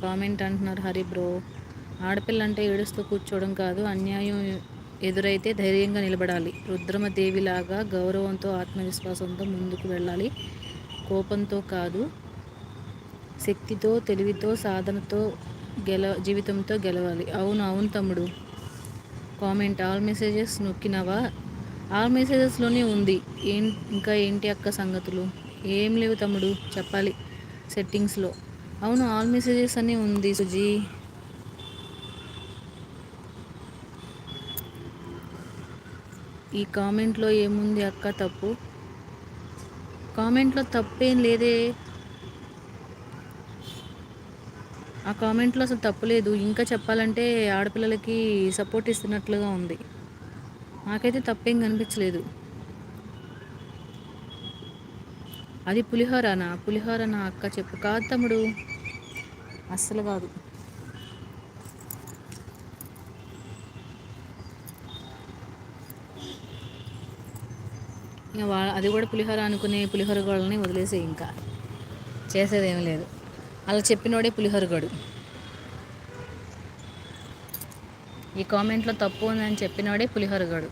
Comment అంటున్నారు Hari bro. ఆడపిల్ల అంటే ఏడుస్తూ కూర్చోవడం కాదు, అన్యాయం ఎదురైతే ధైర్యంగా నిలబడాలి. రుద్రమదేవిలాగా గౌరవంతో ఆత్మవిశ్వాసంతో ముందుకు వెళ్ళాలి. కోపంతో కాదు, శక్తితో, తెలివితో, సాధనతో జీవితంతో గెలవాలి. అవును అవును తమ్ముడు. కామెంట్ ఆల్ మెసేజెస్ నొక్కినావా? ఆల్ మెసేజెస్లోనే ఉంది. ఇంకా ఏంటి అక్క సంగతులు? ఏం లేవు తమ్ముడు, చెప్పాలి. సెట్టింగ్స్లో అవును ఆల్ మెసేజెస్ అని ఉంది సుజీ. ఈ కామెంట్లో ఏముంది అక్క తప్పు? కామెంట్లో తప్పేం లేదే. ఆ కామెంట్లో అసలు తప్పులేదు. ఇంకా చెప్పాలంటే ఆడపిల్లలకి సపోర్ట్ ఇస్తున్నట్లుగా ఉంది. నాకైతే తప్పేం కనిపించలేదు. అది పులిహోరనా? పులిహోరనా అక్క చెప్పు. కాదు తమ్ముడు, అస్సలు కాదు. ఇంకా అది కూడా పులిహోర అనుకునే పులిహోర గోళ్ళని వదిలేసే, ఇంకా చేసేదేమీ లేదు. అలా చెప్పినోడే పులిహోరగాడు. ఈ కామెంట్లో తప్పు ఉందని చెప్పినోడే పులిహోరగాడు.